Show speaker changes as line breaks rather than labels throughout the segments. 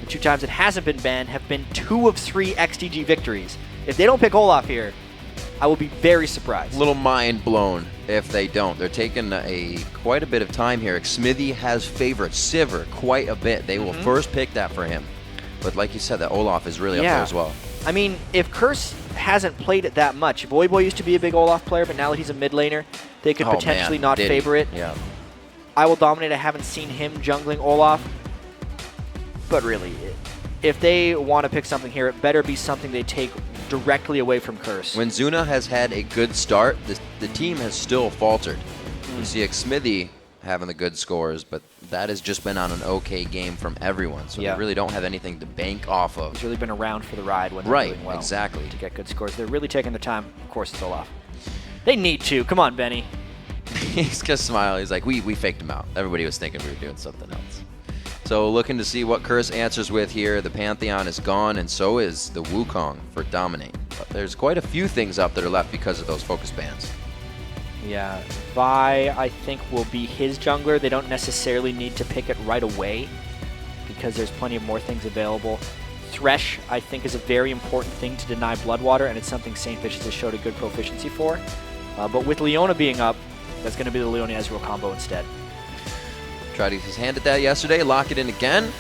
the 2 times it hasn't been banned have been 2 of 3 XDG victories. If they don't pick Olaf here, I will be very surprised.
A little mind blown if they don't. They're taking quite a bit of time here. Xmithie has favored Sivir quite a bit. They will first pick that for him. But like you said, that Olaf is really up there as well.
I mean, if Curse hasn't played it that much, Voyboy used to be a big Olaf player, but now that he's a mid laner, they could potentially not favor it.
Yeah.
IWillDominate, I haven't seen him jungling Olaf. But really, if they want to pick something here, it better be something they take directly away from Curse.
When Zuna has had a good start, the team has still faltered. You see Xmithie having the good scores, but that has just been on an okay game from everyone, so they really don't have anything to bank off of.
He's really been around for the ride when they're doing well.
Exactly.
To get good scores. They're really taking their time. Of course, it's Olaf. They need to. Come on, Benny.
He's just smiling. He's like, we faked him out. Everybody was thinking we were doing something else. So looking to see what Curse answers with here. The Pantheon is gone, and so is the Wukong for Dominate. But there's quite a few things up that are left because of those focus bans.
Yeah, Vi, I think, will be his jungler. They don't necessarily need to pick it right away because there's plenty of more things available. Thresh, I think, is a very important thing to deny Bloodwater, and it's something SaintVicious has showed a good proficiency for. But with Leona being up, that's going to be the Leona Ezreal combo instead.
Tried his hand at that yesterday, lock it in again.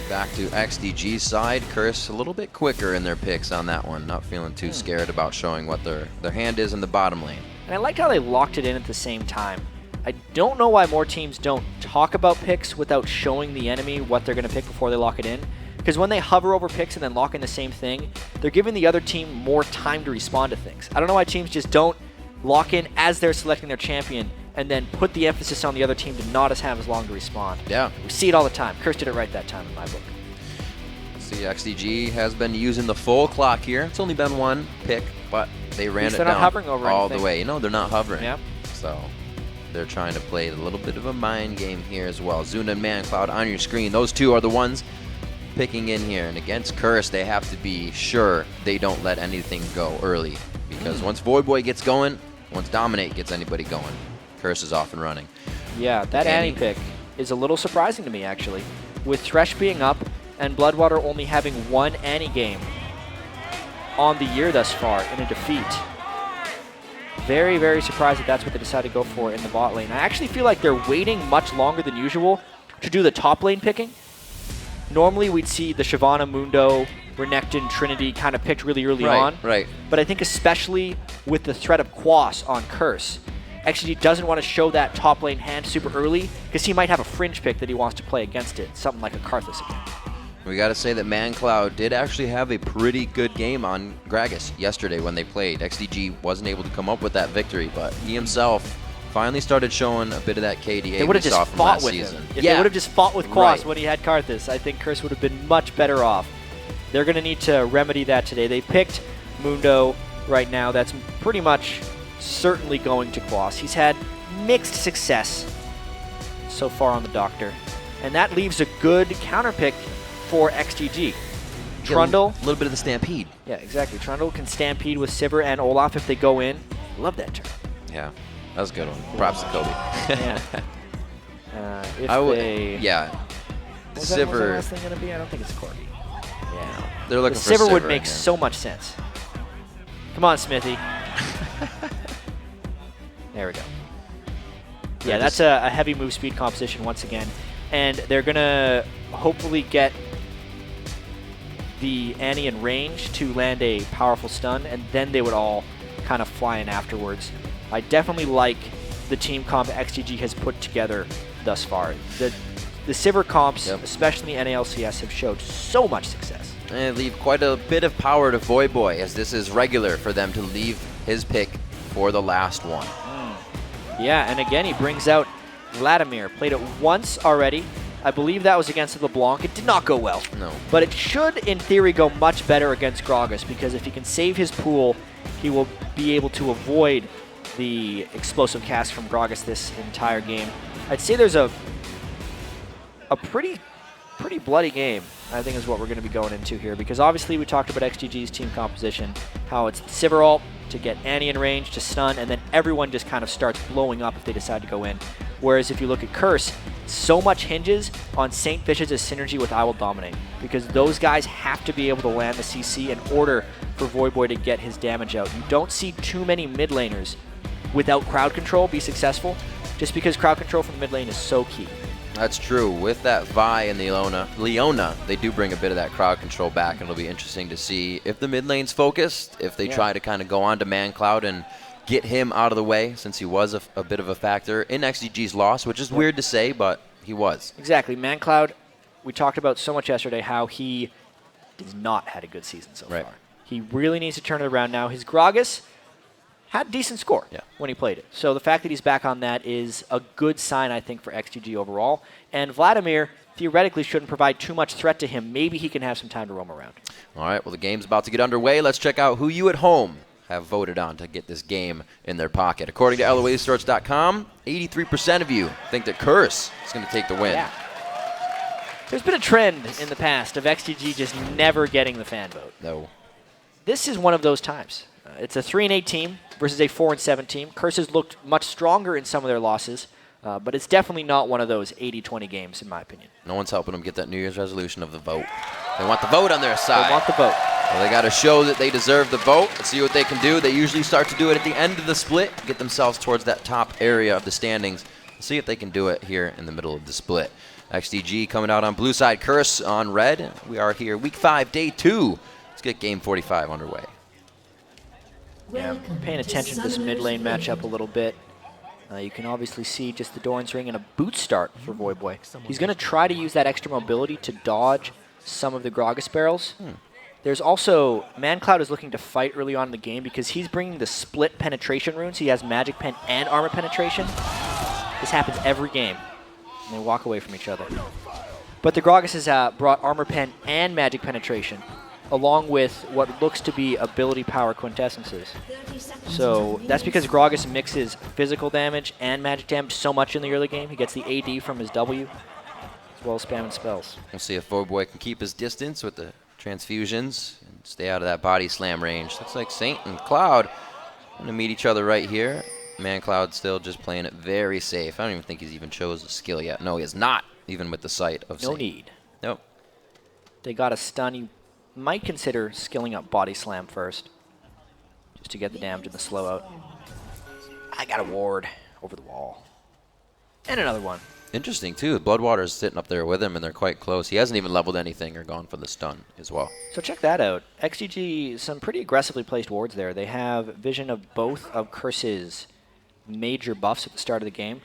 Back to XDG's side. Curse a little bit quicker in their picks on that one. Not feeling too scared about showing what their hand is in the bottom lane.
And I liked how they locked it in at the same time. I don't know why more teams don't talk about picks without showing the enemy what they're going to pick before they lock it in. Because when they hover over picks and then lock in the same thing, they're giving the other team more time to respond to things. I don't know why teams just don't lock in as they're selecting their champion and then put the emphasis on the other team to not have as long to respond.
Yeah.
We see it all the time. Curse did it right that time in my book.
See, XDG has been using the full clock here. It's only been one pick, but they ran it down
not hovering over
all
anything.
the way. No, they're not hovering.
Yeah.
So they're trying to play a little bit of a mind game here as well. Zuna and Mancloud on your screen. Those two are the ones picking in here. And against Curse, they have to be sure they don't let anything go early. Because once Voyboy gets going, once Dominate gets anybody going, Curse is off and running.
Yeah, that Annie pick is a little surprising to me, actually. With Thresh being up and Bloodwater only having one Annie game on the year thus far in a defeat. Very, very surprised that that's what they decided to go for in the bot lane. I actually feel like they're waiting much longer than usual to do the top lane picking. Normally we'd see the Shyvana, Mundo, Renekton, Trinity kind of picked really early on.
Right.
But I think especially with the threat of Quas on Curse, XG doesn't want to show that top lane hand super early because he might have a fringe pick that he wants to play against it, something like a Karthus again.
We got to say that Mancloud did actually have a pretty good game on Gragas yesterday when they played. XDG wasn't able to come up with that victory, but he himself finally started showing a bit of that KDA
they would have just fought with
season.
him. If they would have just fought with Quas when he had Karthus, I think Curse would have been much better off. They're going to need to remedy that today. They picked Mundo right now. That's pretty much certainly going to Quas. He's had mixed success so far on the Doctor, and that leaves a good counter pick for XGG. Trundle.
A little bit of the Stampede.
Yeah, exactly. Trundle can Stampede with Sivir and Olaf if they go in. Love that turn.
Yeah, that was a good one. Props to Kobe.
Yeah.
What's the
last thing going to be? I don't think it's Corgi. Yeah.
They're looking for
Sivir would
in
make
here.
so much sense. Come on, Xmithie. There we go. Yeah, that's a heavy move speed composition once again. And they're going to hopefully get the Annie in range to land a powerful stun, and then they would all kind of fly in afterwards. I definitely like the team comp XGG has put together thus far. The Sivir comps, especially NA LCS, have showed so much success.
And leave quite a bit of power to Voyboy, as this is regular for them to leave his pick for the last one.
Yeah, and again, he brings out Vladimir. Played it once already. I believe that was against LeBlanc. It did not go well.
No.
But it should, in theory, go much better against Gragas, because if he can save his pool, he will be able to avoid the explosive cast from Gragas this entire game. I'd say there's a pretty bloody game, I think, is what we're going to be going into here, because obviously we talked about XGG's team composition, how it's Sivir ult to get Annie in range, to stun, and then everyone just kind of starts blowing up if they decide to go in. Whereas if you look at Curse, so much hinges on SaintVicious' synergy with IWillDominate, because those guys have to be able to land the CC in order for Voyboy to get his damage out. You don't see too many mid laners without crowd control be successful, just because crowd control from the mid lane is so key.
That's true. With that Vi and the Leona, they do bring a bit of that crowd control back, and it'll be interesting to see if the mid lane's focused, if they try to kind of go on to Mancloud and get him out of the way, since he was a bit of a factor in XDG's loss, which is weird to say, but he was.
Exactly. Mancloud, we talked about so much yesterday how he has not had a good season so far. He really needs to turn it around now. His Gragas had a decent score when he played it. So the fact that he's back on that is a good sign, I think, for XDG overall. And Vladimir theoretically shouldn't provide too much threat to him. Maybe he can have some time to roam around. All
right, well, the game's about to get underway. Let's check out who you at home have voted on to get this game in their pocket. According to LOASearch.com, 83% of you think that Curse is going to take the win.
Yeah. There's been a trend in the past of XDG just never getting the fan vote.
No.
This is one of those times. It's a 3-8 team versus a 4-7 team. Curse has looked much stronger in some of their losses, but it's definitely not one of those 80-20 games, in my opinion.
No one's helping them get that New Year's resolution of the vote. They want the vote on their side.
They want the vote.
Well, they got to show that they deserve the vote. Let's see what they can do. They usually start to do it at the end of the split, get themselves towards that top area of the standings. Let's see if they can do it here in the middle of the split. XDG coming out on blue side, Curse on red. We are here, week 5, day 2. Let's get game 45 underway.
Yeah, paying attention to this mid lane matchup a little bit. You can obviously see just the Doran's Ring and a boot start for Voyboy. He's going to try to use that extra mobility to dodge some of the Gragas barrels. There's also, Mancloud is looking to fight early on in the game because he's bringing the split penetration runes. He has Magic Pen and Armor Penetration. This happens every game, and they walk away from each other. But the Gragas has brought Armor Pen and Magic Penetration, along with what looks to be ability power quintessences. So that's because Gragas mixes physical damage and magic damage so much in the early game. He gets the AD from his W, as well as spamming spells.
We'll see if Voyboy can keep his distance with the transfusions and stay out of that body slam range. Looks like Saint and Cloud going to meet each other right here. Mancloud still just playing it very safe. I don't even think he's even chose a skill yet. No, he has not, even with the sight of Saint.
No need.
Nope.
They got a stun. You might consider skilling up body slam first, just to get the damage and the slow out. I got a ward over the wall. And another one.
Interesting, too. Bloodwater's sitting up there with him, and they're quite close. He hasn't even leveled anything or gone for the stun as well.
So check that out. XDG, some pretty aggressively placed wards there. They have vision of both of Curse's major buffs at the start of the game.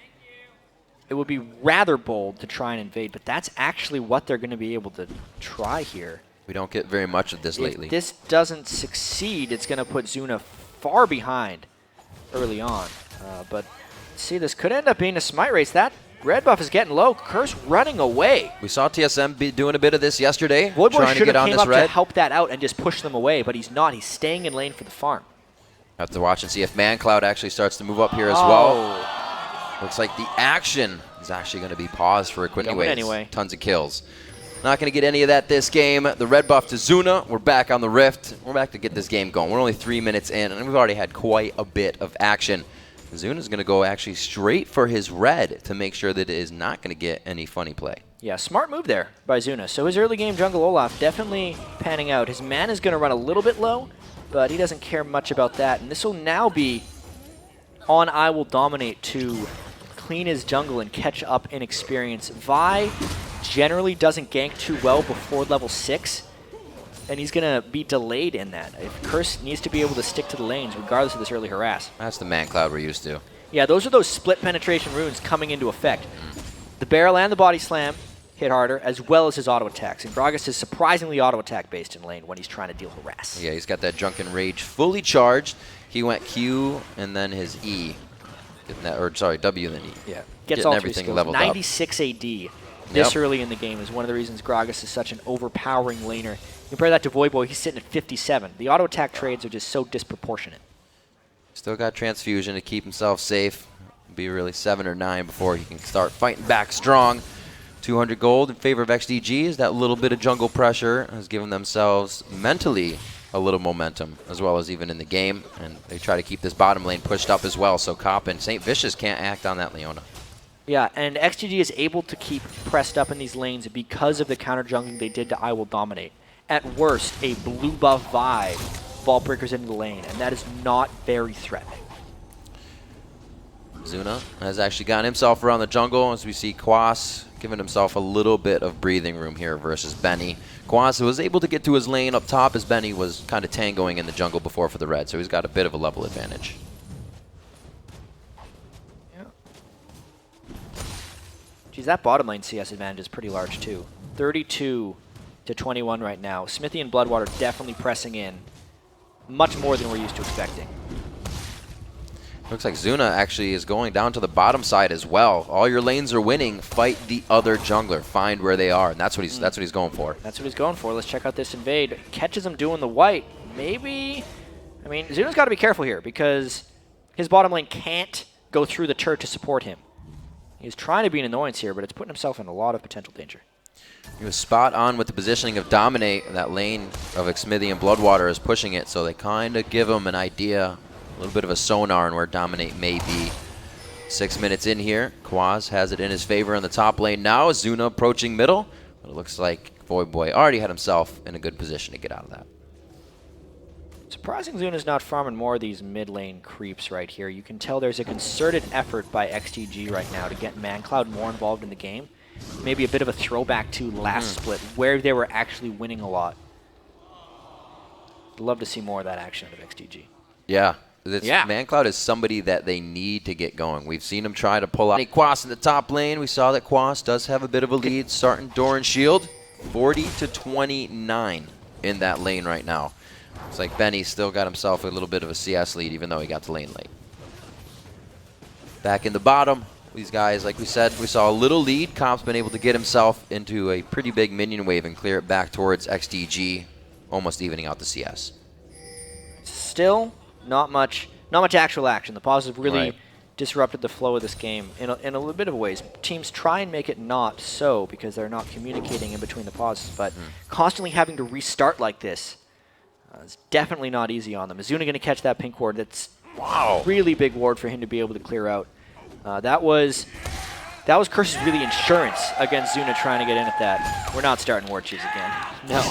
It would be rather bold to try and invade, but that's actually what they're going to be able to try here.
We don't get very much of this lately.
If this doesn't succeed, it's going to put Zuna far behind early on. But see, this could end up being a smite race. That red buff is getting low. Curse running away.
We saw TSM be doing a bit of this yesterday.
Voyboy should have came up to help that out and just push them away, but he's not. He's staying in lane for the farm.
Have to watch and see if Mancloud actually starts to move up here as well. Looks like the action is actually going to be paused for a quick anyway. Tons of kills. Not going to get any of that this game. The red buff to Zuna. We're back on the Rift. We're back to get this game going. We're only 3 minutes in, and we've already had quite a bit of action. Zuna's going to go actually straight for his red to make sure that it is not going to get any funny play.
Yeah, smart move there by Zuna. So his early game jungle Olaf definitely panning out. His mana is going to run a little bit low, but he doesn't care much about that. And this will now be on IWillDominate to clean his jungle and catch up in experience. Vi generally doesn't gank too well before level 6, and he's going to be delayed in that. Curse needs to be able to stick to the lanes regardless of this early harass.
That's the Mancloud we're used to.
Yeah, those are those split penetration runes coming into effect. The barrel and the body slam hit harder, as well as his auto attacks. And Gragas is surprisingly auto attack based in lane when he's trying to deal harass.
Yeah, he's got that Drunken Rage fully charged. He went Q and then his E. W and then E.
Yeah, gets all everything leveled 96 up. 96 AD this early in the game is one of the reasons Gragas is such an overpowering laner. Compare that to Voyboy, he's sitting at 57. The auto attack trades are just so disproportionate.
Still got transfusion to keep himself safe. Be really 7 or 9 before he can start fighting back strong. 200 gold in favor of XDG as that little bit of jungle pressure has given themselves mentally a little momentum, as well as even in the game. And they try to keep this bottom lane pushed up as well, so Cop and SaintVicious can't act on that Leona.
Yeah, and XDG is able to keep pressed up in these lanes because of the counter jungling they did to IWillDominate. At worst, a blue buff vibe vault breakers into the lane, and that is not very threatening.
Zuna has actually gotten himself around the jungle as we see Quas giving himself a little bit of breathing room here versus Benny. Quas was able to get to his lane up top as Benny was kind of tangoing in the jungle before for the red, so he's got a bit of a level advantage.
Yeah. Geez, that bottom lane CS advantage is pretty large too. 32 to 21 right now. Xmithie and Bloodwater definitely pressing in much more than we're used to expecting.
Looks like Zuna actually is going down to the bottom side as well. All your lanes are winning. Fight the other jungler. Find where they are, and that's what he's going for.
That's what he's going for. Let's check out this invade. Catches him doing the white. Maybe. I mean, Zuna's got to be careful here because his bottom lane can't go through the turret to support him. He's trying to be an annoyance here, but it's putting himself in a lot of potential danger.
He was spot on with the positioning of Dominate. That lane of Xmithie and Bloodwater is pushing it, so they kind of give him an idea. A little bit of a sonar on where Dominate may be. 6 minutes in here. Quas has it in his favor in the top lane now. Zuna approaching middle. But it looks like Voyboy already had himself in a good position to get out of that.
Surprising Zuna's not farming more of these mid lane creeps right here. You can tell there's a concerted effort by XDG right now to get Mancloud more involved in the game. Maybe a bit of a throwback to last split where they were actually winning a lot. I'd love to see more of that action out of XDG.
Yeah. Mancloud is somebody that they need to get going. We've seen him try to pull out Quas in the top lane. We saw that Quas does have a bit of a lead starting Doran Shield. 40 to 29 in that lane right now. It's like Benny still got himself a little bit of a CS lead even though he got to lane late. Back in the bottom, these guys, like we said, we saw a little lead. Comp's been able to get himself into a pretty big minion wave and clear it back towards XDG, almost evening out the CS.
Still not much actual action. The pause has really disrupted the flow of this game in a little bit of ways. Teams try and make it not so because they're not communicating in between the pauses, but constantly having to restart like this is definitely not easy on them. Is Zuna going to catch that pink ward? That's really big ward for him to be able to clear out. That was Curse's really insurance against Zuna trying to get in at that. We're not starting ward cheese again. No.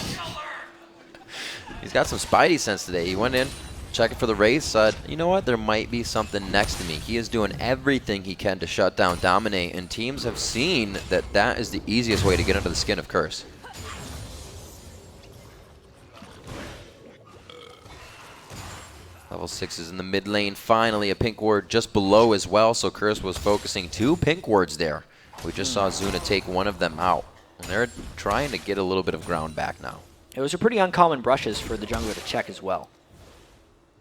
He's got some spidey sense today. He went in, checking for the race. You know what? There might be something next to me. He is doing everything he can to shut down Dominate, and teams have seen that that is the easiest way to get under the skin of Curse. Level 6 is in the mid lane. Finally, a pink ward just below as well, so Curse was focusing 2 pink wards there. We just saw Zuna take one of them out, and they're trying to get a little bit of ground back now.
It was a pretty uncommon brushes for the jungler to check as well.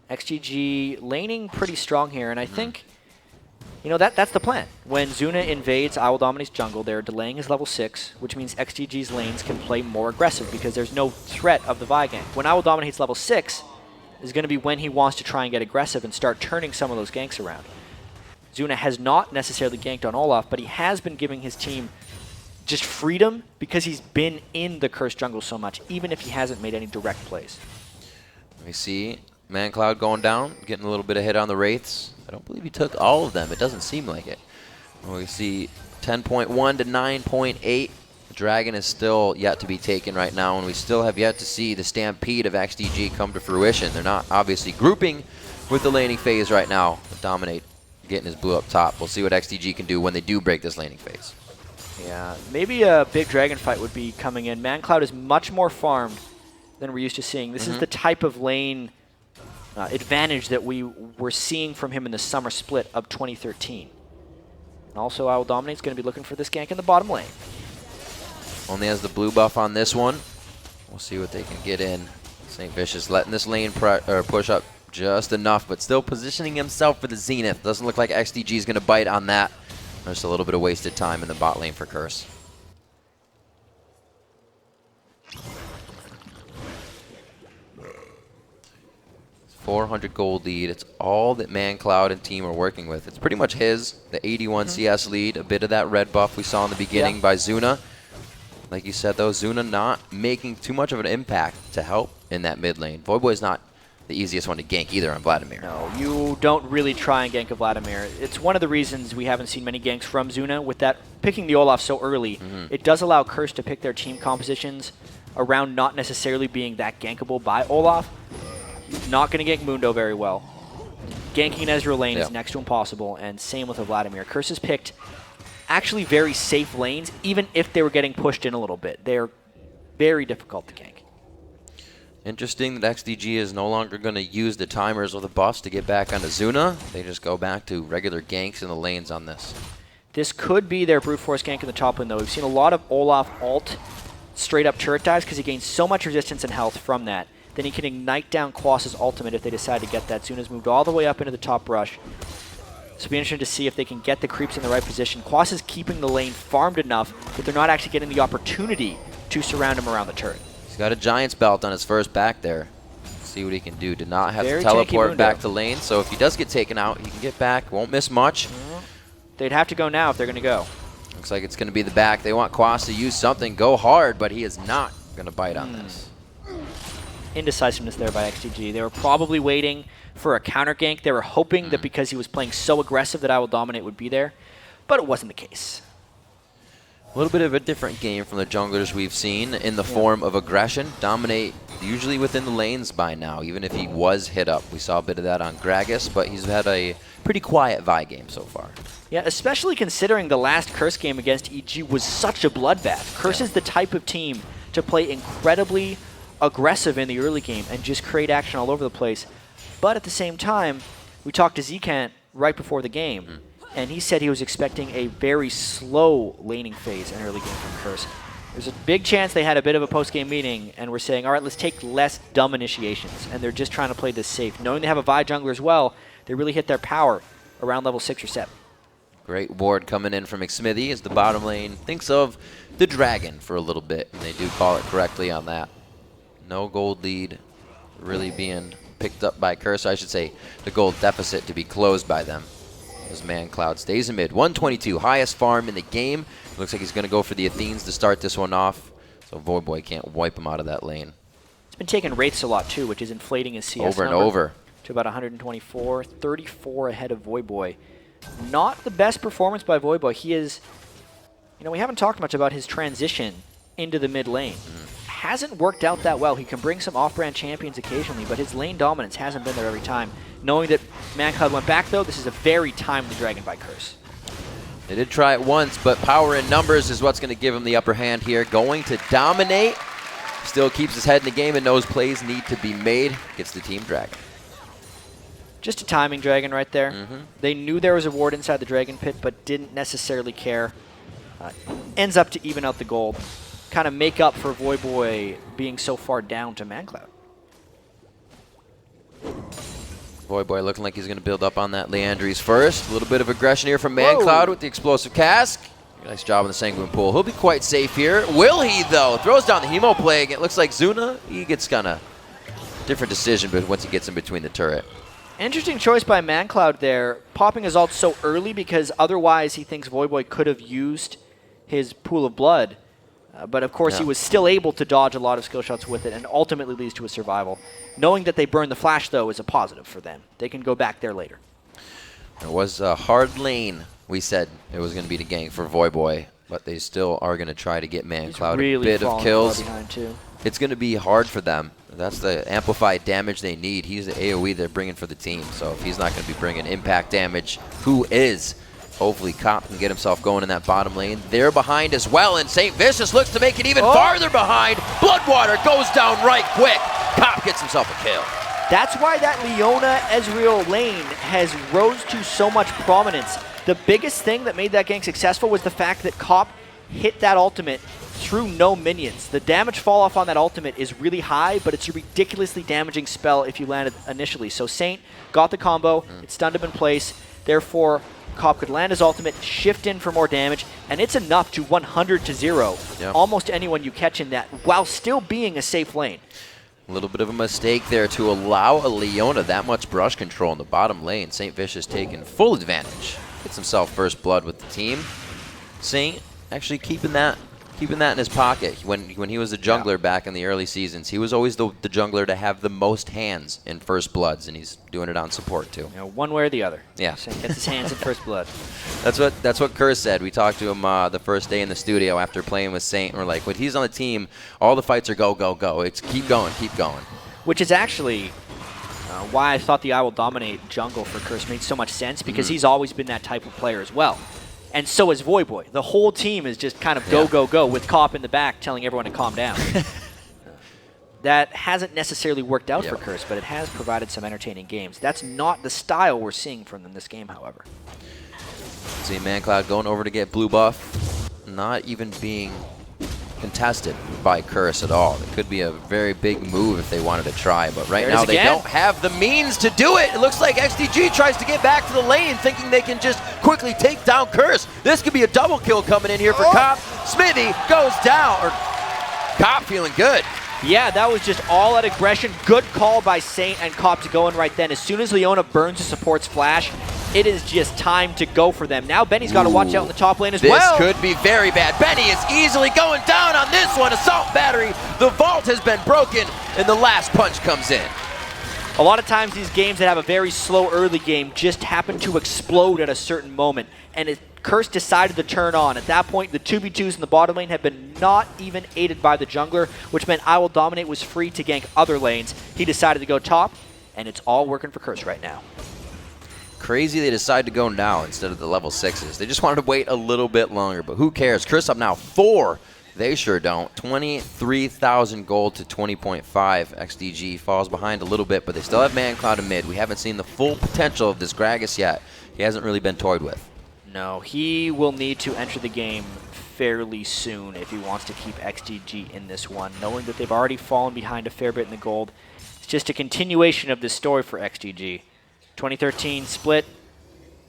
XDG laning pretty strong here, and I think, you know, that's the plan. When Zuna invades IWillDominate's jungle, they're delaying his level 6, which means XDG's lanes can play more aggressive because there's no threat of the Vi gank. When IWillDominate's level 6 is going to be when he wants to try and get aggressive and start turning some of those ganks around. Zuna has not necessarily ganked on Olaf, but he has been giving his team just freedom because he's been in the Cursed jungle so much, even if he hasn't made any direct plays.
We see Mancloud going down, getting a little bit of hit on the Wraiths. I don't believe he took all of them. It doesn't seem like it. We see 10.1 to 9.8. Dragon is still yet to be taken right now, and we still have yet to see the stampede of XDG come to fruition. They're not obviously grouping with the laning phase right now. Dominate getting his blue up top. We'll see what XDG can do when they do break this laning phase.
Yeah, maybe a big dragon fight would be coming in. Mancloud is much more farmed than we're used to seeing. This is the type of lane advantage that we were seeing from him in the summer split of 2013. And also, IWillDominate's going to be looking for this gank in the bottom lane.
Only has the blue buff on this one. We'll see what they can get in. SaintVicious letting this lane push up just enough, but still positioning himself for the Zenith. Doesn't look like XDG is going to bite on that. There's a little bit of wasted time in the bot lane for Curse. 400 gold lead. It's all that Mancloud and team are working with. It's pretty much his, the 81 CS lead, a bit of that red buff we saw in the beginning by Zuna. Like you said, though, Zuna not making too much of an impact to help in that mid lane. Voyboy's not the easiest one to gank either on Vladimir.
No, you don't really try and gank a Vladimir. It's one of the reasons we haven't seen many ganks from Zuna. With that picking the Olaf so early, it does allow Curse to pick their team compositions around not necessarily being that gankable by Olaf. Not going to gank Mundo very well. Ganking an Ezreal lane is next to impossible, and same with a Vladimir. Curse has picked actually very safe lanes, even if they were getting pushed in a little bit. They're very difficult to gank.
Interesting that XDG is no longer going to use the timers or the buffs to get back onto Zuna. They just go back to regular ganks in the lanes on this.
This could be their brute force gank in the top lane, though. We've seen a lot of Olaf alt straight up turret dives because he gains so much resistance and health from that. Then he can ignite down Quas's ultimate if they decide to get that. Zuna's moved all the way up into the top brush. So it'll be interesting to see if they can get the creeps in the right position. Quas is keeping the lane farmed enough that they're not actually getting the opportunity to surround him around the turret.
He's got a Giant's Belt on his first back there. See what he can do. Did not have to teleport back to lane, so if he does get taken out, he can get back. Won't miss much.
They'd have to go now if they're going to go.
Looks like it's going to be the back. They want Quas to use something, go hard, but he is not going to bite on this.
Indecisiveness there by XDG. They were probably waiting for a counter gank. They were hoping that because he was playing so aggressive that IWillDominate would be there, but it wasn't the case.
A little bit of a different game from the junglers we've seen in the form of aggression. Dominate usually within the lanes by now, even if he was hit up. We saw a bit of that on Gragas, but he's had a pretty quiet Vi game so far.
Yeah, especially considering the last Curse game against EG was such a bloodbath. Curse is the type of team to play incredibly aggressive in the early game and just create action all over the place. But at the same time, we talked to Zcant right before the game, and he said he was expecting a very slow laning phase in early game from Curse. There's a big chance they had a bit of a post-game meeting and were saying, all right, let's take less dumb initiations, and they're just trying to play this safe. Knowing they have a Vi jungler as well, they really hit their power around level 6 or 7.
Great ward coming in from Xmithie as the bottom lane thinks of the dragon for a little bit, and they do call it correctly on that. No gold lead really being picked up by Curse. I should say the gold deficit to be closed by them. As Mancloud stays in mid. 122, highest farm in the game. Looks like he's going to go for the Athenes to start this one off. So Voyboy can't wipe him out of that lane.
He's been taking Wraiths a lot too, which is inflating his CS
over and
number
over
to about 124, 34 ahead of Voyboy. Not the best performance by Voyboy. He is, you know, we haven't talked much about his transition into the mid lane. Hasn't worked out that well. He can bring some off-brand champions occasionally, but his lane dominance hasn't been there every time. Knowing that Mancloud went back, though, this is a very timely dragon by Curse.
They did try it once, but power in numbers is what's going to give him the upper hand here. Going to dominate. Still keeps his head in the game and knows plays need to be made. Gets the team dragon.
Just a timing dragon right there. They knew there was a ward inside the dragon pit, but didn't necessarily care. Ends up to even out the gold. Kind of make up for Voyboy being so far down to Mancloud.
Voyboy looking like he's going to build up on that Leandries first. A little bit of aggression here from Mancloud with the explosive cask. Nice job in the Sanguine Pool. He'll be quite safe here. Will he, though? Throws down the Hemo Plague. It looks like Zuna, he gets kind of different decision but once he gets in between the turret.
Interesting choice by Mancloud there. Popping his ult so early because otherwise he thinks Voyboy could have used his Pool of Blood. But of course he was still able to dodge a lot of skill shots with it and ultimately leads to a survival. Knowing that they burn the flash, though, is a positive for them. They can go back there later.
It was a hard lane. We said it was going to be the gank for Voyboy, but they still are going to try to get Mancloud
really
a bit of kills.
Too.
It's going to be hard for them. That's the amplified damage they need. He's the AoE they're bringing for the team. So if he's not going to be bringing impact damage, who is? Hopefully Cop can get himself going in that bottom lane. They're behind as well, and SaintVicious looks to make it even farther behind. Bloodwater goes down right quick. Cop gets himself a kill.
That's why that Leona Ezreal lane has rose to so much prominence. The biggest thing that made that gank successful was the fact that Cop hit that ultimate through no minions. The damage fall off on that ultimate is really high, but it's a ridiculously damaging spell if you land it initially. So Saint got the combo, it stunned him in place, therefore Cop could land his ultimate, shift in for more damage, and it's enough to 100 to 0 almost anyone you catch in that, while still being a safe lane.
A little bit of a mistake there to allow a Leona that much brush control in the bottom lane. SaintVicious taking full advantage. Gets himself first blood with the team. Saint actually keeping that keeping that in his pocket. When he was a jungler back in the early seasons, he was always the jungler to have the most hands in First Bloods, and he's doing it on support too.
One way or the other.
Yeah.
Saint gets his hands in First Blood.
That's what Curse said. We talked to him the first day in the studio after playing with Saint, and we're like, when he's on the team, all the fights are go, go, go. It's keep going, keep going.
Which is actually why I thought the IWillDominate jungle for Curse made so much sense, because he's always been that type of player as well. And so is Voyboy. The whole team is just kind of go, go, go, with Cop in the back telling everyone to calm down. That hasn't necessarily worked out for Curse, but it has provided some entertaining games. That's not the style we're seeing from them this game, however.
See Mancloud going over to get blue buff, not even being contested by Curse at all. It could be a very big move if they wanted to try, but right now they don't have the means to do it. It looks like XDG tries to get back to the lane, thinking they can just quickly take down Curse. This could be a double kill coming in here for Cop. Xmithie goes down, or Cop feeling good.
Yeah, that was just all out aggression. Good call by Saint and Cop to go in right then. As soon as Leona burns the support's flash, it is just time to go for them. Now Benny's got to watch out in the top lane as well.
This could be very bad. Benny is easily going down on this one. Assault battery. The vault has been broken, and the last punch comes in.
A lot of times these games that have a very slow early game just happen to explode at a certain moment, and Curse decided to turn on. At that point, the 2v2s in the bottom lane had been not even aided by the jungler, which meant IWillDominate was free to gank other lanes. He decided to go top, and it's all working for Curse right now.
Crazy they decided to go now instead of the level 6s. They just wanted to wait a little bit longer, but who cares? Curse up now 4. They sure don't. 23,000 gold to 20.5. XDG falls behind a little bit, but they still have Mancloud in mid. We haven't seen the full potential of this Gragas yet. He hasn't really been toyed with.
No, he will need to enter the game fairly soon if he wants to keep XDG in this one, knowing that they've already fallen behind a fair bit in the gold. It's just a continuation of this story for XDG. 2013 split,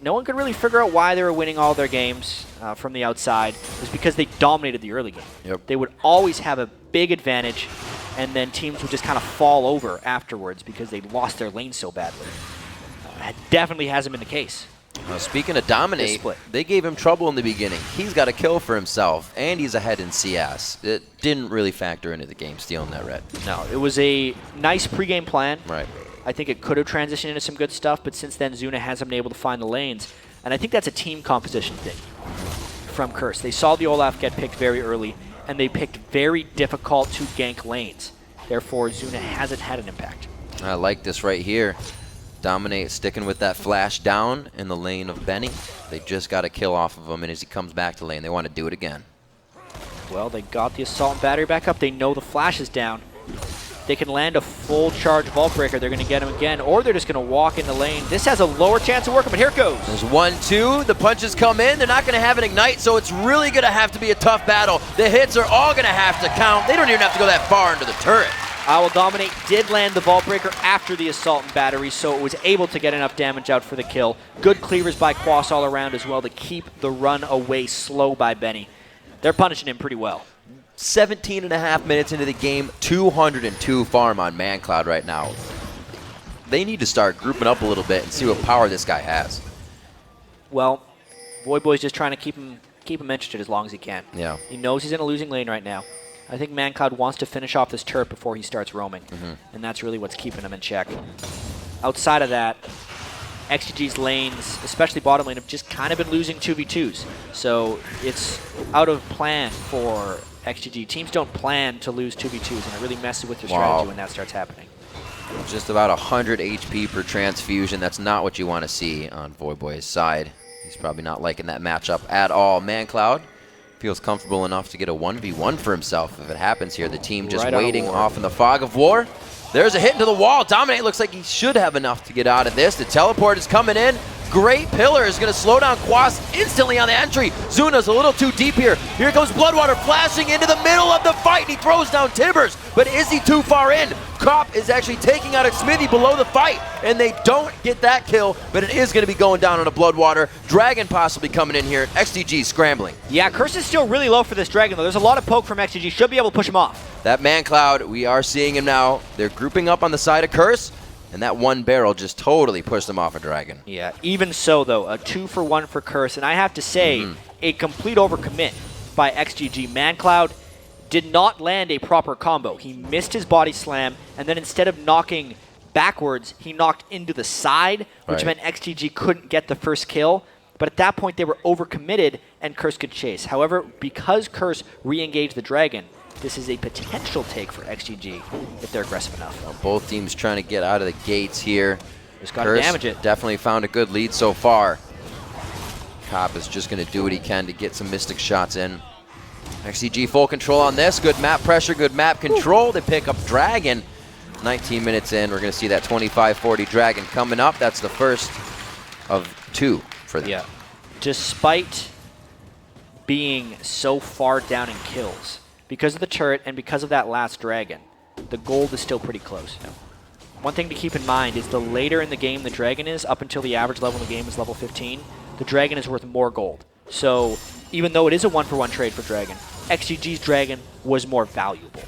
no one could really figure out why they were winning all their games from the outside. It was because they dominated the early game.
Yep.
They would always have a big advantage, and then teams would just kind of fall over afterwards because they lost their lane so badly. It definitely hasn't been the case.
Speaking of dominate, they gave him trouble in the beginning. He's got a kill for himself, and he's ahead in CS. It didn't really factor into the game, stealing that red.
No, it was a nice pregame plan.
Right.
I think it could have transitioned into some good stuff, but since then, Zuna hasn't been able to find the lanes. And I think that's a team composition thing from Curse. They saw the Olaf get picked very early, and they picked very difficult to gank lanes. Therefore, Zuna hasn't had an impact.
I like this right here. Dominate sticking with that flash down in the lane of Benny. They just got a kill off of him, and as he comes back to lane, they want to do it again.
Well, they got the assault and battery back up. They know the flash is down. They can land a full charge vault breaker. They're going to get him again, or they're just going to walk in the lane. This has a lower chance of working, but here it goes.
There's 1-2. The punches come in. They're not going to have an ignite, so it's really going to have to be a tough battle. The hits are all going to have to count. They don't even have to go that far into the turret.
IWillDominate did land the vault breaker after the assault and battery, so it was able to get enough damage out for the kill. Good cleavers by Quas all around as well to keep the run away slow by Benny. They're punishing him pretty well.
17.5 minutes into the game, 202 farm on Mancloud right now. They need to start grouping up a little bit and see what power this guy has.
Well, Voyboy's just trying to keep him interested as long as he can.
Yeah.
He knows he's in a losing lane right now. I think Mancloud wants to finish off this turret before he starts roaming, and that's really what's keeping him in check. Outside of that, XDG's lanes, especially bottom lane, have just kind of been losing 2v2s. So it's out of plan for XDG. Teams don't plan to lose 2v2s, and it really messes with your strategy when that starts happening.
Just about 100 HP per transfusion. That's not what you want to see on Voyboy's side. He's probably not liking that matchup at all. Mancloud feels comfortable enough to get a 1v1 for himself if it happens here. The team just waiting off in the fog of war. There's a hit into the wall. Dominate looks like he should have enough to get out of this. The teleport is coming in. Great pillar is going to slow down Quas instantly on the entry. Zuna's a little too deep here. Here goes Bloodwater flashing into the middle of the fight. He throws down Tibbers, but is he too far in? Cop is actually taking out Xmithie below the fight, and they don't get that kill, but it is going to be going down on a Bloodwater. Dragon possibly coming in here. XDG scrambling.
Yeah, Curse is still really low for this Dragon, though. There's a lot of poke from XDG. Should be able to push him off.
That Mancloud, we are seeing him now. They're grouping up on the side of Curse, and that one barrel just totally pushed them off a Dragon.
Yeah, even so, though, a 2-for-1 for Curse, and I have to say, a complete overcommit by XGG. Mancloud did not land a proper combo. He missed his body slam, and then instead of knocking backwards, he knocked into the side, which meant XGG couldn't get the first kill. But at that point, they were overcommitted, and Curse could chase. However, because Curse re-engaged the Dragon, this is a potential take for XGG if they're aggressive enough.
Well, both teams trying to get out of the gates here.
Just got to damage it.
Definitely found a good lead so far. Cop is just going to do what he can to get some Mystic shots in. XGG full control on this. Good map pressure, good map control. They pick up Dragon. 19 minutes in, we're going to see that 25-40 Dragon coming up. That's the first of 2 for them.
Yeah. Despite being so far down in kills, because of the turret and because of that last Dragon, the gold is still pretty close. One thing to keep in mind is the later in the game the Dragon is, up until the average level in the game is level 15, the Dragon is worth more gold. So even though it is a 1-for-1 trade for Dragon, XGG's Dragon was more valuable.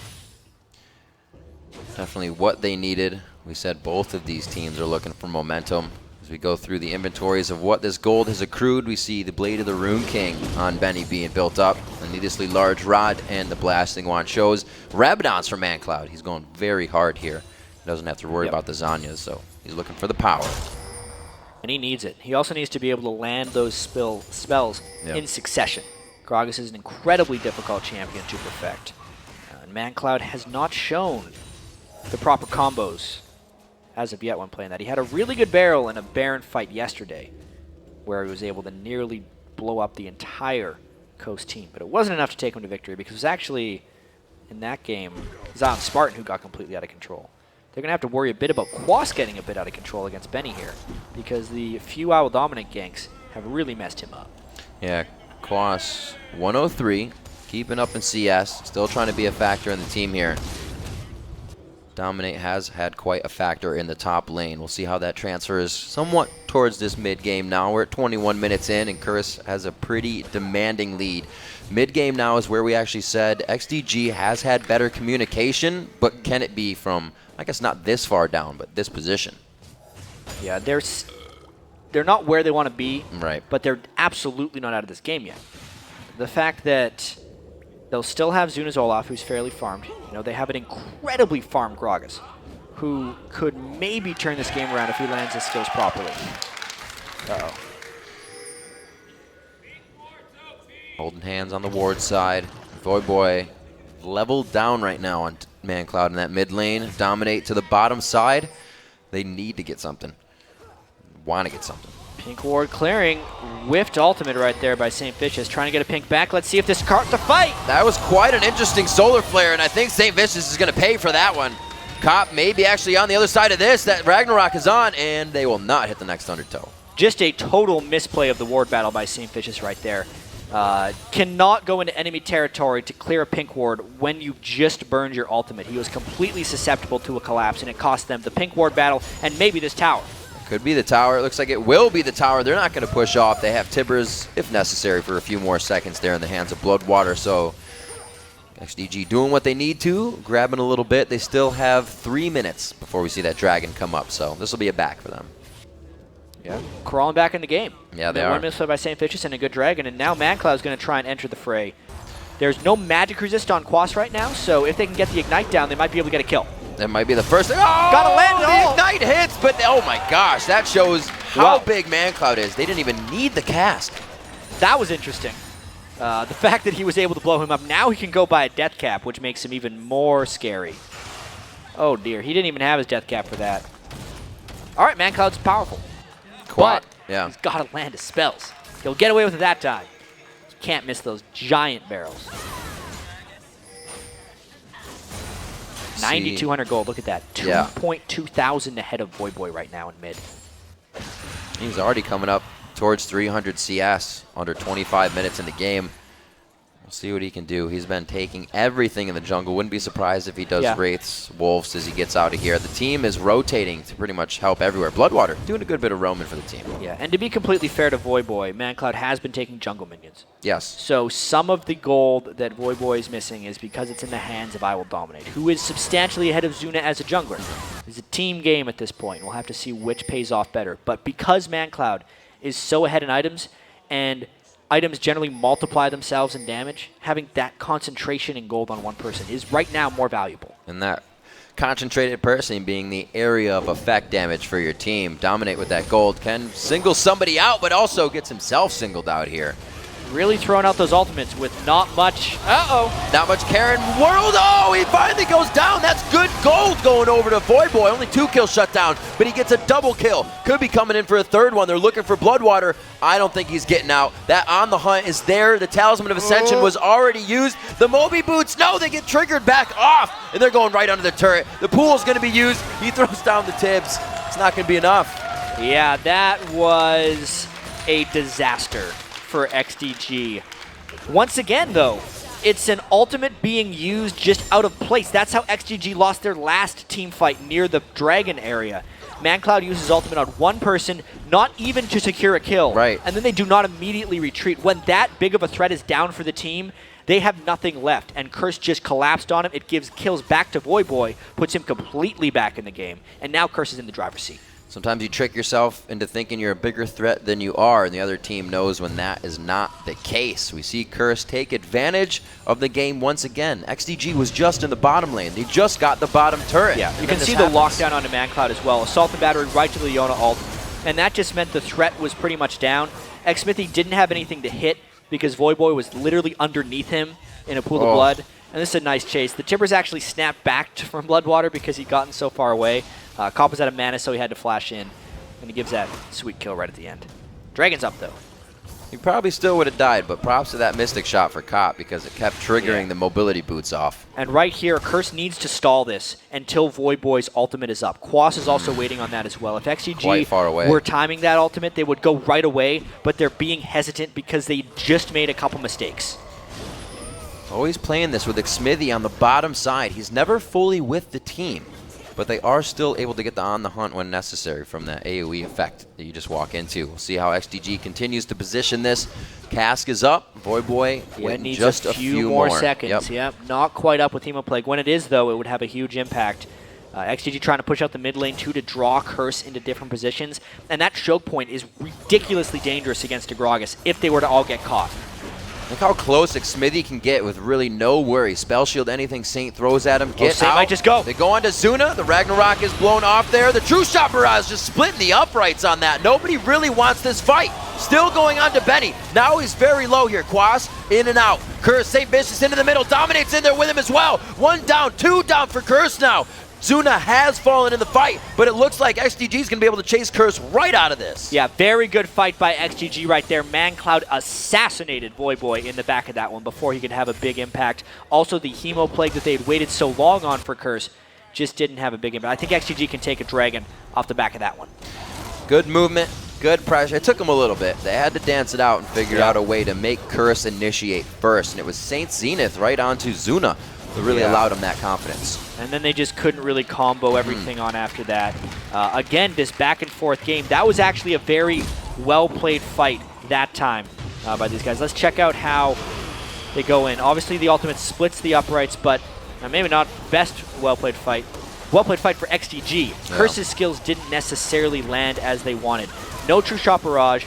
Definitely what they needed. We said both of these teams are looking for momentum. As we go through the inventories of what this gold has accrued, we see the Blade of the Rune King on Benny being built up. A needlessly large rod and the Blasting Wand shows Rabadon's from Mancloud. He's going very hard here. He doesn't have to worry about the Zanyas, so he's looking for the power.
And he needs it. He also needs to be able to land those spells in succession. Gragas is an incredibly difficult champion to perfect. And Mancloud has not shown the proper combos as of yet when playing that. He had a really good barrel in a Baron fight yesterday where he was able to nearly blow up the entire Coast team. But it wasn't enough to take him to victory because it was actually, in that game, Zion Spartan who got completely out of control. They're going to have to worry a bit about Quas getting a bit out of control against Benny here because the few IWillDominate ganks have really messed him up.
Yeah, Quas 103, keeping up in CS, still trying to be a factor in the team here. Dominate has had quite a factor in the top lane. We'll see how that transfers somewhat towards this mid-game now. We're at 21 minutes in, and Curse has a pretty demanding lead. Mid-game now is where we actually said XDG has had better communication, but can it be from, I guess not this far down, but this position?
Yeah, they're not where they want to be,
right?
But they're absolutely not out of this game yet. The fact that they'll still have Zuna's Olaf, who's fairly farmed. You know, they have an incredibly farmed Gragas, who could maybe turn this game around if he lands his skills properly. Uh-oh.
Holding hands on the ward side. Voyboy leveled down right now on Mancloud in that mid lane. Dominate to the bottom side. They need to get something. Want to get something.
Pink ward clearing. Whiffed ultimate right there by SaintVicious. Trying to get a pink back. Let's see if this cart to fight.
That was quite an interesting solar flare, and I think SaintVicious is going to pay for that one. Cop maybe actually on the other side of this. That Ragnarok is on, and they will not hit the next undertow.
Just a total misplay of the ward battle by SaintVicious right there. Cannot go into enemy territory to clear a pink ward when you just burned your ultimate. He was completely susceptible to a collapse, and it cost them the pink ward battle and maybe this tower.
Could be the tower. It looks like it will be the tower. They're not going to push off. They have Tibbers, if necessary, for a few more seconds there in the hands of Bloodwater. So XDG doing what they need to, grabbing a little bit. They still have 3 minutes before we see that Dragon come up. So this will be a back for them.
Yeah, crawling back in the game.
Yeah, they are.
One misplay by SaintVicious and a good Dragon, and now Mancloud is going to try and enter the fray. There's no magic resist on Quas right now, so if they can get the Ignite down, they might be able to get a kill.
That might be the first. Oh,
gotta land it all.
The Ignite hits, but oh my gosh, that shows how big Mancloud is. They didn't even need the cast.
That was interesting. The fact that he was able to blow him up. Now he can go by a death cap, which makes him even more scary. Oh dear, he didn't even have his death cap for that. All right, Mancloud's powerful. But he's got to land his spells. He'll get away with it that time. You can't miss those giant barrels. 9,200 gold. Look at that. 2.2 thousand ahead of Voyboy right now in mid.
He's already coming up towards 300 CS under 25 minutes in the game. We'll see what he can do. He's been taking everything in the jungle. Wouldn't be surprised if he does Wraiths, Wolves as he gets out of here. The team is rotating to pretty much help everywhere. Bloodwater doing a good bit of roaming for the team.
Yeah, and to be completely fair to Voyboy, Mancloud has been taking jungle minions.
Yes.
So some of the gold that Voyboy is missing is because it's in the hands of IWillDominate, who is substantially ahead of Zuna as a jungler. It's a team game at this point. We'll have to see which pays off better. But because Mancloud is so ahead in items, and items generally multiply themselves in damage, having that concentration in gold on one person is right now more valuable.
And that concentrated person being the area of effect damage for your team. Dominate with that gold can single somebody out, but also gets himself singled out here.
Really throwing out those ultimates with not much.
Not much care in world. Oh, he finally goes down. That's good gold going over to Voyboy. Only 2 kills shut down, but he gets a double kill. Could be coming in for a third one. They're looking for Bloodwater. I don't think he's getting out. That on the hunt is there. The Talisman of Ascension was already used. The Moby Boots, no, they get triggered back off, and they're going right under the turret. The pool's going to be used. He throws down the Tibbs. It's not going to be enough.
Yeah, that was a disaster for XDG. Once again, though, it's an ultimate being used just out of place. That's how XDG lost their last team fight near the Dragon area. Mancloud uses ultimate on one person, not even to secure a kill.
Right.
And then they do not immediately retreat. When that big of a threat is down for the team, they have nothing left, and Curse just collapsed on him. It gives kills back to Voyboy, puts him completely back in the game, and now Curse is in the driver's seat.
Sometimes you trick yourself into thinking you're a bigger threat than you are, and the other team knows when that is not the case. We see Curse take advantage of the game once again. XDG was just in the bottom lane. They just got the bottom turret.
Yeah, you can see the lockdown onto Mancloud as well. Assault and battery right to the Leona ult, and that just meant the threat was pretty much down. Xmithie didn't have anything to hit because Voyboy was literally underneath him in a pool of blood. And this is a nice chase. The Timbers actually snapped back from Bloodwater because he'd gotten so far away. Cop was out of mana, so he had to flash in. And he gives that sweet kill right at the end. Dragon's up, though.
He probably still would have died, but props to that Mystic shot for Cop because it kept triggering the mobility boots off.
And right here, Curse needs to stall this until Voyboy's ultimate is up. Quas is also waiting on that as well. If XDG were timing that ultimate, they would go right away, but they're being hesitant because they just made a couple mistakes.
Always playing this with Xmithie on the bottom side. He's never fully with the team, but they are still able to get the on the hunt when necessary from that AoE effect that you just walk into. We'll see how XDG continues to position this. Cask is up. Voyboy
needs
just
a few more seconds. Yep, not quite up with Hemoplague. When it is, though, it would have a huge impact. XDG trying to push out the mid lane, too, to draw Curse into different positions. And that choke point is ridiculously dangerous against a Gragas if they were to all get caught.
Look how close Xmithie can get with really no worry. Spell shield, anything Saint throws at him. Get
Saint
out.
might just go.
They go on to Zuna. The Ragnarok is blown off there. The True Shot Barrage just splitting the uprights on that. Nobody really wants this fight. Still going on to Benny. Now he's very low here. Quas in and out. Curse, SaintVicious into the middle. Dominate's in there with him as well. 1 down, 2 down for Curse now. Zuna has fallen in the fight, but it looks like XDG is going to be able to chase Curse right out of this.
Yeah, very good fight by XDG right there. Mancloud assassinated Voyboy in the back of that one before he could have a big impact. Also, the Hemoplague that they had waited so long on for Curse just didn't have a big impact. I think XDG can take a Dragon off the back of that one.
Good movement, good pressure. It took them a little bit. They had to dance it out and figure out a way to make Curse initiate first, and it was Saint Zenith right onto Zuna that really allowed him that confidence.
And then they just couldn't really combo everything on after that. Again, this back and forth game, that was actually a very well-played fight that time by these guys. Let's check out how they go in. Obviously, the ultimate splits the uprights, but maybe not best well-played fight. Well-played fight for XDG. Yeah. Curse's skills didn't necessarily land as they wanted. No True Shot Barrage,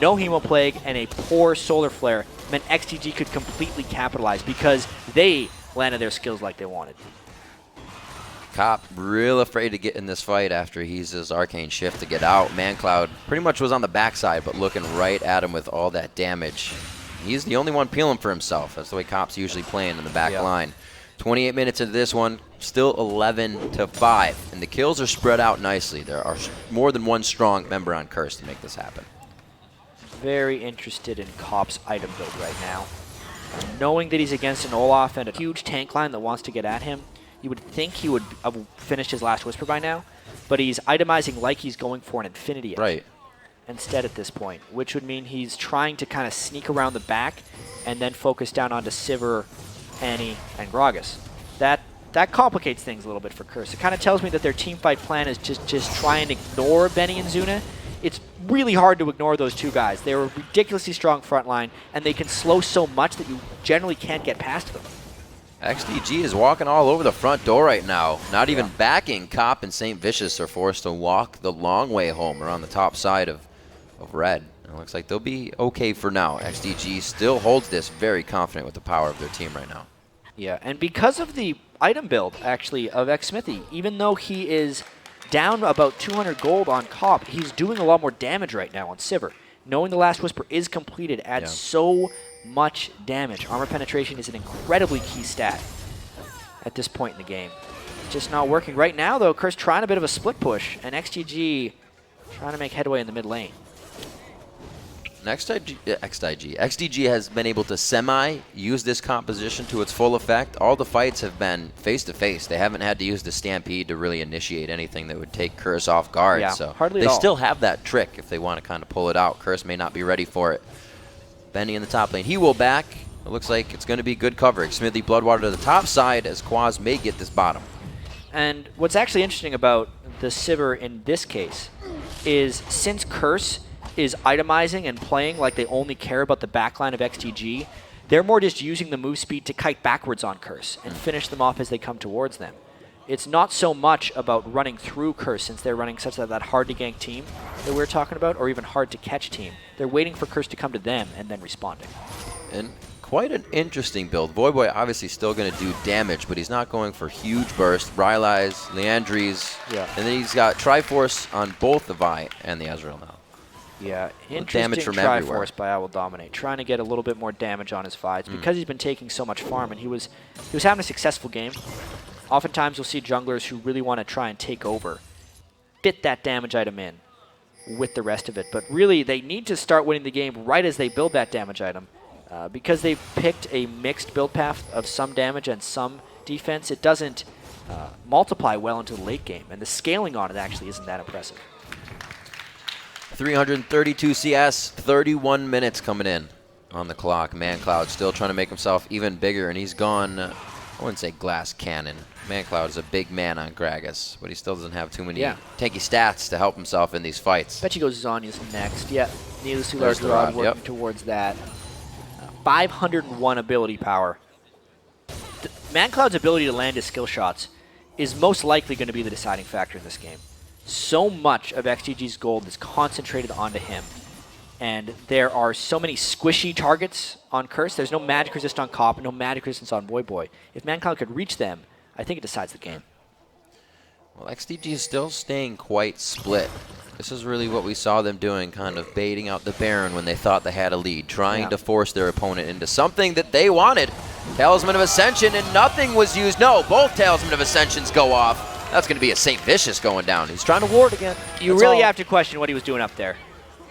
no Hemoplague, and a poor Solar Flare meant XDG could completely capitalize because they landed their skills like they wanted.
Cop real afraid to get in this fight after he uses Arcane Shift to get out. Mancloud pretty much was on the backside, but looking right at him with all that damage. He's the only one peeling for himself. That's the way Cop's usually playing in the back line. 28 minutes into this one, still 11-5, and the kills are spread out nicely. There are more than one strong member on Curse to make this happen.
Very interested in Cop's item build right now. Knowing that he's against an Olaf and a huge tank line that wants to get at him, you would think he would have finished his last Whisper by now, but he's itemizing like he's going for an Infinity Edge.
Right.
Instead at this point, which would mean he's trying to kind of sneak around the back and then focus down onto Sivir, Annie, and Gragas. That complicates things a little bit for Curse. It kind of tells me that their teamfight plan is just try and ignore Benny and Zuna. It's really hard to ignore those two guys. They're a ridiculously strong front line, and they can slow so much that you generally can't get past them.
XDG is walking all over the front door right now. Not even backing. Cop and SaintVicious are forced to walk the long way home around the top side of red. It looks like they'll be okay for now. XDG still holds this, very confident with the power of their team right now.
Yeah, and because of the item build, actually, of Xmithie, even though he is down about 200 gold on Cop, he's doing a lot more damage right now on Sivir. Knowing the Last Whisper is completed adds so much damage. Armor penetration is an incredibly key stat at this point in the game. Just not working. Right now, though, Curse trying a bit of a split push, and XDG trying to make headway in the mid lane.
XDG has been able to use this composition to its full effect. All the fights have been face-to-face. They haven't had to use the Stampede to really initiate anything that would take Curse off guard.
Yeah,
so
hardly
they
at all.
still have that trick if they want to kind of pull it out. Curse may not be ready for it. Benny in the top lane. He will back. It looks like it's going to be good coverage. Xmithie, Bloodwater to the top side as Quas may get this bottom.
And what's actually interesting about the Sivir in this case is since Curse is itemizing and playing like they only care about the backline of XDG, they're more just using the move speed to kite backwards on Curse and finish them off as they come towards them. It's not so much about running through Curse since they're running such that hard-to-gank team that we're talking about, or even hard-to-catch team. They're waiting for Curse to come to them and then responding.
And quite an interesting build. Voyboy obviously still going to do damage, but he's not going for huge bursts. Rylai's, Leandri's, and then he's got Triforce on both the Vi and the Ezreal now.
Yeah,
damage
interesting
from everywhere.
Triforce by IWillDominate, trying to get a little bit more damage on his Vi's because he's been taking so much farm, and he was having a successful game. Oftentimes you'll see junglers who really want to try and take over, fit that damage item in with the rest of it, but really they need to start winning the game right as they build that damage item. Because they've picked a mixed build path of some damage and some defense, it doesn't multiply well into the late game, and the scaling on it actually isn't that impressive.
332 CS, 31 minutes coming in on the clock. Mancloud still trying to make himself even bigger, and he's gone, I wouldn't say glass cannon. Mancloud is a big man on Gragas, but he still doesn't have too many tanky stats to help himself in these fights.
Bet you go Zonya's next. Yeah, Needless to Large Rod working towards that. 501 ability power. Mancloud's ability to land his skill shots is most likely going to be the deciding factor in this game. So much of XDG's gold is concentrated onto him. And there are so many squishy targets on Curse. There's no magic resist on Cop, no magic resistance on Voyboy. If Mancloud could reach them, I think it decides the game.
Well, XDG is still staying quite split. This is really what we saw them doing, kind of baiting out the Baron when they thought they had a lead, trying to force their opponent into something that they wanted. Talisman of Ascension, and nothing was used. No, both Talisman of Ascensions go off. That's going to be a SaintVicious going down. He's trying to ward again.
You really have to question what he was doing up there.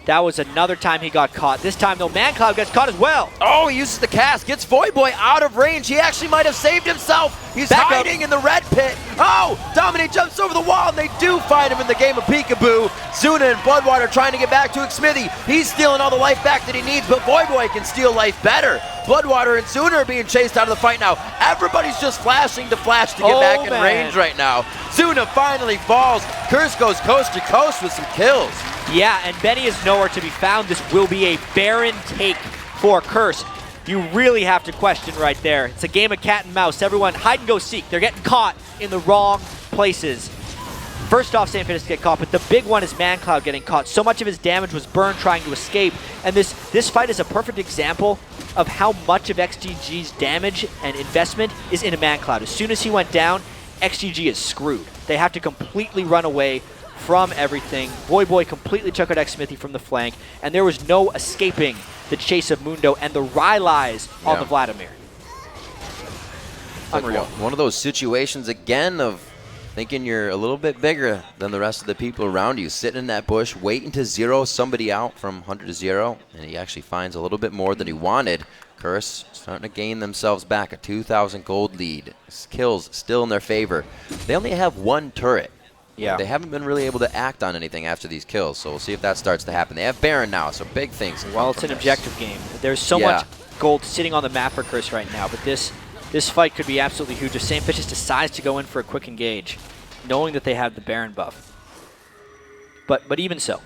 That was another time he got caught. This time, though, Mancloud gets caught as well.
Oh, he uses the cast, gets Voyboy out of range. He actually might have saved himself. He's hiding in the red pit. Oh, Dominate jumps over the wall, and they do find him in the game of peekaboo. Zuna and Bloodwater trying to get back to Xmithie. He's stealing all the life back that he needs, but Voyboy can steal life better. Bloodwater and Zuna are being chased out of the fight now. Everybody's just flashing to flash to get back in range right now. Zuna finally falls. Curse goes coast to coast with some kills.
Yeah, and Benny is nowhere to be found. This will be a barren take for Curse. You really have to question right there. It's a game of cat and mouse. Everyone hide and go seek. They're getting caught in the wrong places. First off, SaintVicious get caught, but the big one is Mancloud getting caught. So much of his damage was burned trying to escape, and this fight is a perfect example of how much of XDG's damage and investment is into Mancloud. As soon as he went down, XDG is screwed. They have to completely run away from everything. Voyboy completely took out Xmithie from the flank, and there was no escaping the chase of Mundo and the Rylai's on the Vladimir. Unreal.
One of those situations again of thinking you're a little bit bigger than the rest of the people around you, sitting in that bush, waiting to zero somebody out from 100 to 0, and he actually finds a little bit more than he wanted. Curse starting to gain themselves back a 2,000 gold lead. Kills still in their favor. They only have one turret.
Yeah.
They haven't been really able to act on anything after these kills, so we'll see if that starts to happen. They have Baron now, so big things.
Well, it's an objective game. There's so much gold sitting on the map for Curse right now, but this fight could be absolutely huge if SaintVicious decides to go in for a quick engage, knowing that they have the Baron buff. But even so,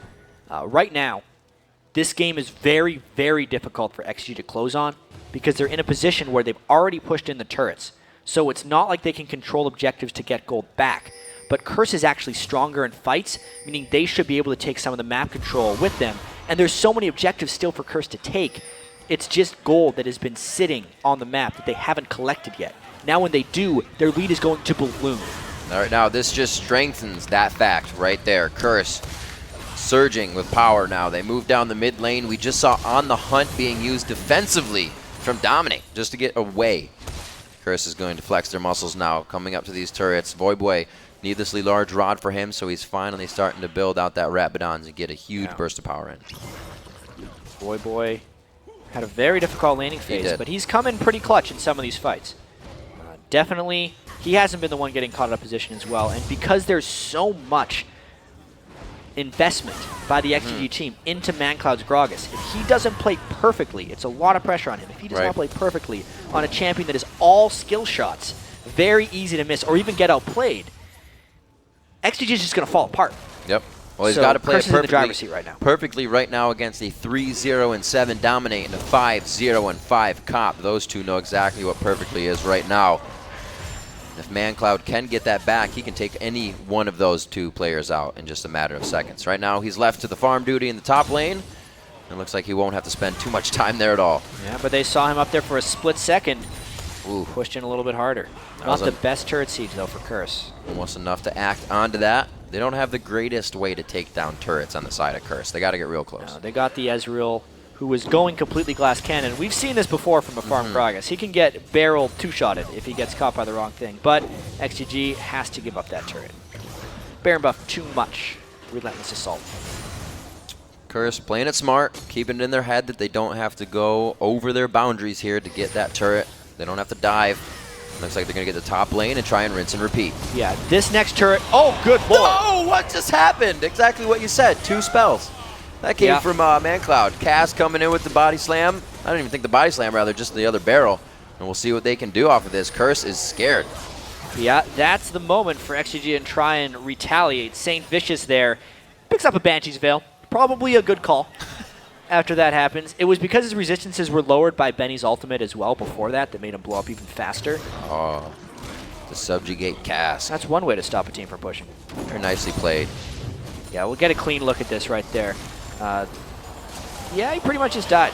right now, this game is very, very difficult for XG to close on because they're in a position where they've already pushed in the turrets. So it's not like they can control objectives to get gold back. But Curse is actually stronger in fights, meaning they should be able to take some of the map control with them And there's so many objectives still for Curse to take. It's just gold that has been sitting on the map that they haven't collected yet. Now when they do, their lead is going to balloon.
All right, now this just strengthens that fact right there. Curse surging with power now. They move down the mid lane. We just saw On the Hunt being used defensively from Dominate just to get away. Curse is going to flex their muscles now, coming up to these turrets. Voyboy, needlessly large rod for him, so he's finally starting to build out that Rapidons and get a huge burst of power in.
Voyboy had a very difficult laning phase, but he's come in pretty clutch in some of these fights. Definitely, he hasn't been the one getting caught out of position as well, and because there's so much investment by the XDG team into Mancloud's Gragas, if he doesn't play perfectly, it's a lot of pressure on him. If he does not play perfectly on a champion that is all skill shots, very easy to miss or even get outplayed, XDG is just going to fall apart.
Yep. Well, he's got to play
in the driver's seat right now.
Perfectly right now against a 3-0-7 Dominate and a 5-0-5 Cop. Those two know exactly what perfectly is right now. If Mancloud can get that back, he can take any one of those two players out in just a matter of seconds. Right now, he's left to the farm duty in the top lane. It looks like he won't have to spend too much time there at all.
Yeah, but they saw him up there for a split second. Ooh, pushed in a little bit harder. Not the best turret siege, though, for Curse.
Almost enough to act onto that. They don't have the greatest way to take down turrets on the side of Curse. They got to get real close.
No, they got the Ezreal, who was going completely glass cannon. We've seen this before from a farm Gragas. He can get barrel two-shotted if he gets caught by the wrong thing, but XDG has to give up that turret. Baron buff too much. Relentless Assault.
Curse playing it smart, keeping it in their head that they don't have to go over their boundaries here to get that turret. They don't have to dive. Looks like they're going to get the top lane and try and rinse and repeat.
Yeah, this next turret, oh, good lord.
Oh, what just happened? Exactly what you said, 2 spells. That came from Mancloud. Cass coming in with the body slam. I don't even think the body slam, rather, just the other barrel. And we'll see what they can do off of this. Curse is scared.
Yeah, that's the moment for XDG to try and retaliate. SaintVicious there picks up a Banshee's Veil. Probably a good call after that happens. It was because his resistances were lowered by Benny's ultimate as well before that made him blow up even faster.
Oh, to subjugate Cass.
That's one way to stop a team from pushing.
Very nicely played.
Yeah, we'll get a clean look at this right there. Yeah, he pretty much just died.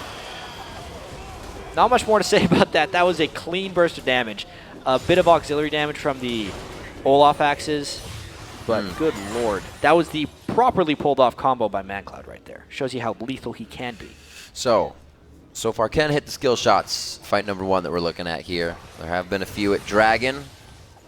Not much more to say about that. That was a clean burst of damage. A bit of auxiliary damage from the Olaf axes, but good lord. That was the properly pulled off combo by Mancloud right there. Shows you how lethal he can be.
So far Ken hit the skill shots. Fight number 1 that we're looking at here. There have been a few at Dragon.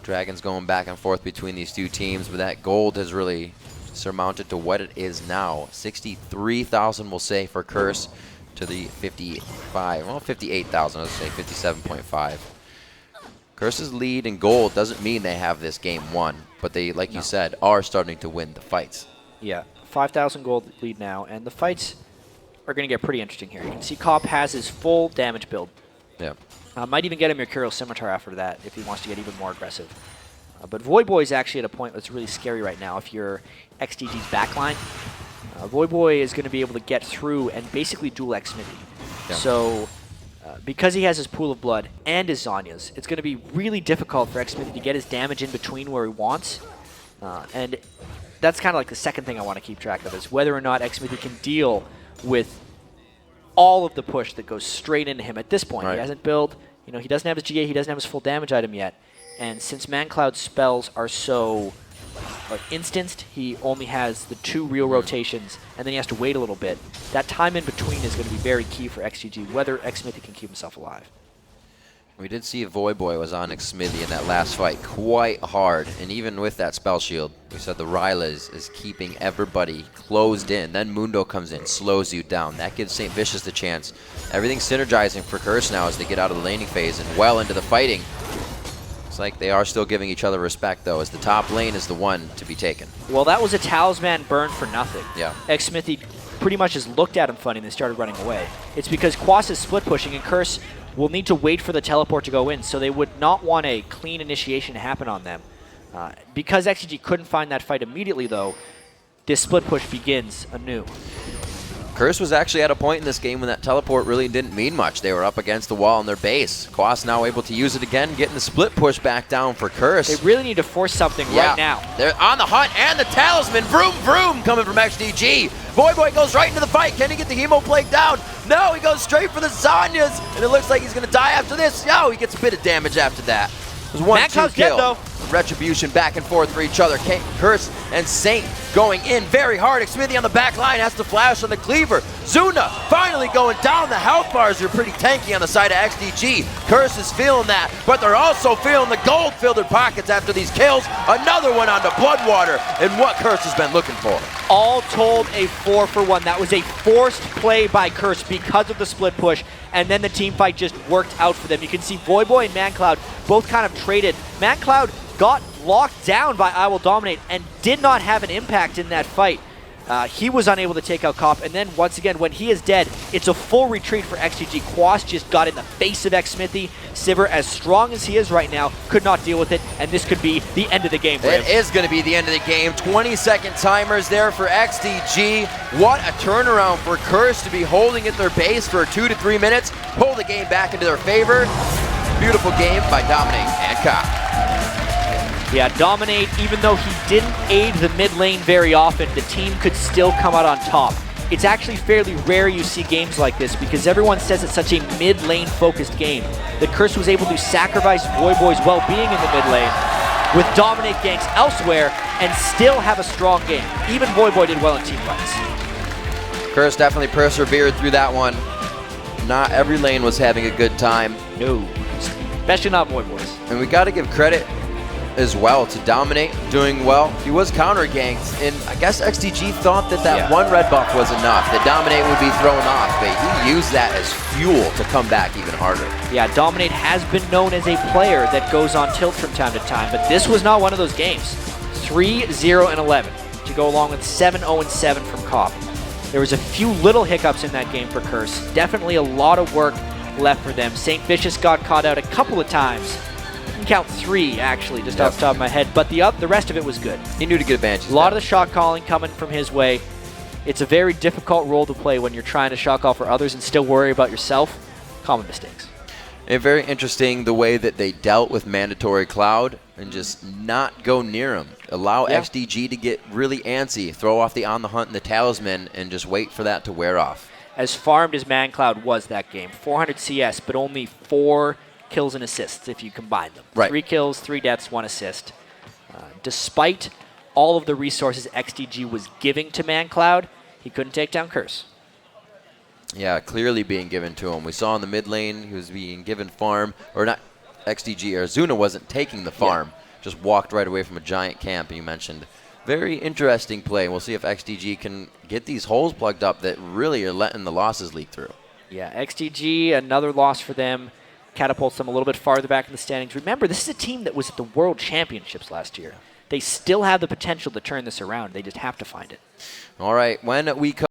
Dragon's going back and forth between these two teams, but that gold has really surmounted to what it is now. 63,000 we'll say for Curse to the 58,000, let's say 57.5. Curse's lead in gold doesn't mean they have this game won, but they, like you said, are starting to win the fights.
Yeah, 5,000 gold lead now, and the fights are going to get pretty interesting here. You can see Cop has his full damage build.
Yeah.
Might even get a Mercurial Scimitar after that if he wants to get even more aggressive. But Voyboy is actually at a point that's really scary right now. If you're XDG's backline, Voyboy is going to be able to get through and basically duel Xmithie. Yeah. So because he has his Pool of Blood and his Zhonya's, it's going to be really difficult for Xmithie to get his damage in between where he wants. And that's kind of like the second thing I want to keep track of, is whether or not Xmithie can deal with all of the push that goes straight into him at this point. He hasn't built, he doesn't have his GA, he doesn't have his full damage item yet. And since Mancloud's spells are so instanced, he only has the 2 real rotations, and then he has to wait a little bit. That time in between is going to be very key for XDG, whether Xmithie can keep himself alive.
We did see Voyboy was on Xmithie in that last fight quite hard, and even with that spell shield, we said the Ryla is keeping everybody closed in. Then Mundo comes in, slows you down. That gives SaintVicious the chance. Everything's synergizing for Curse now as they get out of the laning phase and well into the fighting. Looks like they are still giving each other respect, though, as the top lane is the one to be taken.
Well, that was a talisman burn for nothing.
Yeah.
Xmithie pretty much just looked at him funny and they started running away. It's because Quas is split pushing and Curse will need to wait for the teleport to go in, so they would not want a clean initiation to happen on them. Because XDG couldn't find that fight immediately, though, this split push begins anew.
Curse was actually at a point in this game when that teleport really didn't mean much. They were up against the wall in their base. Quas now able to use it again, getting the split push back down for Curse.
They really need to force something right now.
They're on the hunt, and the talisman, vroom, vroom, coming from XDG. Voyboy goes right into the fight. Can he get the Hemoplague down? No, he goes straight for the Zanyas, and it looks like he's going to die after this. No, he gets a bit of damage after that. It was 1-2 kill.
Dead, though.
Retribution back and forth for each other. Curse and Saint going in very hard. Xmithie on the back line has to flash on the cleaver. Zuna finally going down. The health bars are pretty tanky on the side of XDG. Curse is feeling that, but they're also feeling the gold filled their pockets after these kills. Another one onto Bloodwater, and what Curse has been looking for.
All told, a 4-for-1. That was a forced play by Curse because of the split push, and then the team fight just worked out for them. You can see Voyboy and Mancloud both kind of traded. Mancloud got locked down by IWillDominate and did not have an impact in that fight. He was unable to take out Cop, and then once again, when he is dead, it's a full retreat for XDG. Quas just got in the face of Xmithie. Sivir, as strong as he is right now, could not deal with it, and this could be the end of the game for him.
It is going to be the end of the game. 20-second timers there for XDG. What a turnaround for Curse to be holding at their base for 2 to 3 minutes. Pull the game back into their favor. Beautiful game by Dominate and Cop.
Yeah, Dominate, even though he didn't aid the mid lane very often, the team could still come out on top. It's actually fairly rare you see games like this because everyone says it's such a mid lane focused game that Curse was able to sacrifice Voyboy's well-being in the mid lane with Dominate ganks elsewhere and still have a strong game. Even Voyboy did well in team fights.
Curse definitely persevered through that one. Not every lane was having a good time.
No, especially not Voyboys.
And we got to give credit as well to Dominate, doing well. He was counter-ganked, and I guess XDG thought that one red buff was enough, that Dominate would be thrown off, but he used that as fuel to come back even harder. Yeah,
Dominate has been known as a player that goes on tilt from time to time, but this was not one of those games. 3-0-11 to go along with 7-0-7 from Cop. There was a few little hiccups in that game for Curse. Definitely a lot of work left for them. SaintVicious got caught out a couple of times. I can count 3 actually, just off the top of my head, but the rest of it was good.
He knew to get advantage.
A lot of the shot calling coming from his way. It's a very difficult role to play when you're trying to shot call for others and still worry about yourself. Common mistakes.
And very interesting the way that they dealt with Mandatory Cloud and just not go near him. Allow XDG to get really antsy, throw off the On the Hunt and the Talisman, and just wait for that to wear off.
As farmed as Mancloud was that game, 400 CS, but only 4 kills and assists if you combine them.
Right.
3 kills, 3 deaths, 1 assist. Despite all of the resources XDG was giving to Mancloud, he couldn't take down Curse.
Yeah, clearly being given to him. We saw in the mid lane he was being given farm, or not XDG, or Zuna wasn't taking the farm. Just walked right away from a giant camp, you mentioned. Very interesting play. We'll see if XDG can get these holes plugged up that really are letting the losses leak through.
Yeah, XDG, another loss for them. Catapults them a little bit farther back in the standings. Remember, this is a team that was at the World Championships last year. They still have the potential to turn this around. They just have to find it.
All right, when we come